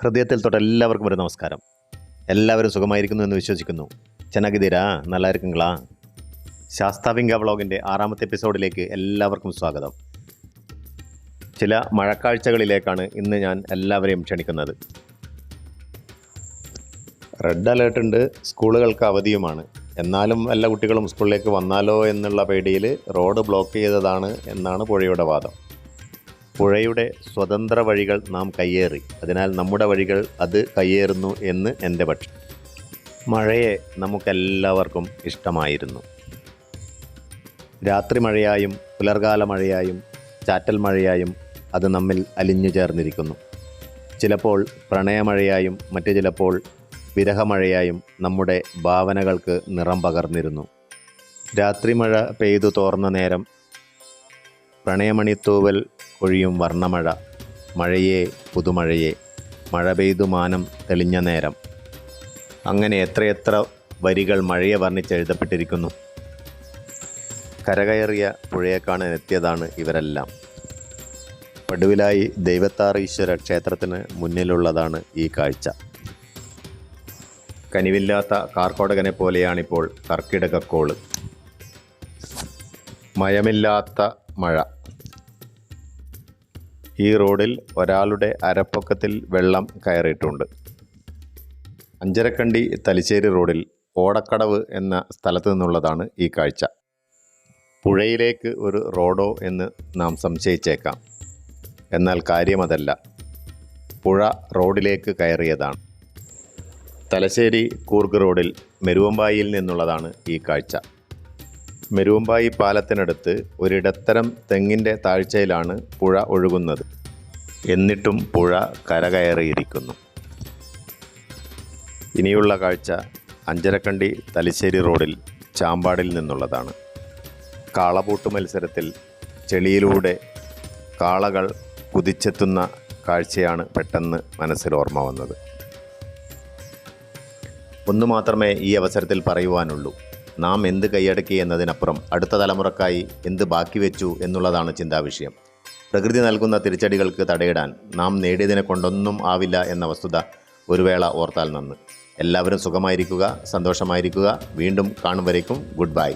ഹൃദയത്തിൽ തൊട്ട് എല്ലാവർക്കും ഒരു നമസ്കാരം. എല്ലാവരും സുഖമായിരിക്കുന്നു എന്ന് വിശ്വസിക്കുന്നു. ചെന്നഗിതീരാ നല്ല ഇരിക്കുങ്ങളാ. ശാസ്താവിംഗ വ്ളോഗിൻ്റെ 6ാമത്തെ എപ്പിസോഡിലേക്ക് എല്ലാവർക്കും സ്വാഗതം. ചില മഴക്കാഴ്ചകളിലേക്കാണ് ഇന്ന് ഞാൻ എല്ലാവരെയും ക്ഷണിക്കുന്നത്. റെഡ് അലേർട്ട് ഉണ്ട്, സ്കൂളുകൾക്ക് അവധിയുമാണ്. എന്നാലും എല്ലാ കുട്ടികളും സ്കൂളിലേക്ക് വന്നാലോ എന്നുള്ള പേടിയിൽ റോഡ് ബ്ലോക്ക് ചെയ്തതാണ് എന്നാണ് പുഴയുടെ വാദം. പുഴയുടെ സ്വതന്ത്ര വഴികൾ നാം കയ്യേറി, അതിനാൽ നമ്മുടെ വഴികൾ അത് കയ്യേറുന്നു എന്ന് എൻ്റെ പക്ഷം. മഴയെ നമുക്കെല്ലാവർക്കും ഇഷ്ടമായിരുന്നു. രാത്രി മഴയായും പുലർകാല മഴയായും ചാറ്റൽ മഴയായും അത് നമ്മിൽ അലിഞ്ഞു ചേർന്നിരിക്കുന്നു. ചിലപ്പോൾ പ്രണയമഴയായും മറ്റു ചിലപ്പോൾ വിരഹമഴയായും നമ്മുടെ ഭാവനകൾക്ക് നിറം പകർന്നിരുന്നു. രാത്രി മഴ പെയ്തു തോർന്ന നേരം, പ്രണയമണിത്തൂവൽ കൊഴിയും വർണ്ണമഴ, മഴയേ പുതുമഴയേ, മഴ പെയ്തു മാനം തെളിഞ്ഞ നേരം. അങ്ങനെ എത്രയെത്ര വരികൾ മഴയെ വർണ്ണിച്ചെഴുതപ്പെട്ടിരിക്കുന്നു. കരകയറിയ പുഴയെ കാണാൻ എത്തിയതാണ് ഇവരെല്ലാം. പടുവിലായി ദൈവത്താറീശ്വര ക്ഷേത്രത്തിന് മുന്നിലുള്ളതാണ് ഈ കാഴ്ച. കനിവില്ലാത്ത കാർക്കോടകനെ പോലെയാണിപ്പോൾ കർക്കിടകക്കോള്. മയമില്ലാത്ത മഴ. ഈ റോഡിൽ ഒരാളുടെ അരപ്പൊക്കത്തിൽ വെള്ളം കയറിയിട്ടുണ്ട്. അഞ്ചരക്കണ്ടി തലശ്ശേരി റോഡിൽ ഓടക്കടവ് എന്ന സ്ഥലത്തു നിന്നുള്ളതാണ് ഈ കാഴ്ച. പുഴയിലേക്ക് ഒരു റോഡോ എന്ന് നാം സംശയിച്ചേക്കാം. എന്നാൽ കാര്യമതല്ല, പുഴ റോഡിലേക്ക് കയറിയതാണ്. തലശ്ശേരി കൂർഗ് റോഡിൽ മെരുവമ്പായിൽ നിന്നുള്ളതാണ് ഈ കാഴ്ച. മെരുവമ്പായി പാലത്തിനടുത്ത് ഒരിടത്തരം തെങ്ങിൻ്റെ താഴ്ചയിലാണ് പുഴ ഒഴുകുന്നത്. എന്നിട്ടും പുഴ കരകയറിയിരിക്കുന്നു. ഇനിയുള്ള കാഴ്ച അഞ്ചരക്കണ്ടി തലശ്ശേരി റോഡിൽ ചാമ്പാടിൽ നിന്നുള്ളതാണ്. കാളപൂട്ട് മത്സരത്തിൽ ചെളിയിലൂടെ കാളകൾ കുതിച്ചെത്തുന്ന കാഴ്ചയാണ് പെട്ടെന്ന് മനസ്സിൽ ഓർമ്മ വന്നത്. ഒന്നു മാത്രമേ ഈ അവസരത്തിൽ പറയുവാനുള്ളൂ. നാം എന്ത് കൈയടക്കി എന്നതിനപ്പുറം അടുത്ത തലമുറക്കായി എന്ത് ബാക്കി വെച്ചു എന്നുള്ളതാണ് ചിന്താവിഷയം. പ്രകൃതി നൽകുന്ന തിരിച്ചടികൾക്ക് തടയിടാൻ നാം നേടിയതിനെ കൊണ്ടൊന്നും ആവില്ല എന്ന വസ്തുത ഒരു വേള ഓർത്താൽ നന്ന്. എല്ലാവരും സുഖമായിരിക്കുക, സന്തോഷമായിരിക്കുക. വീണ്ടും കാണും വരേക്കും ഗുഡ് ബൈ.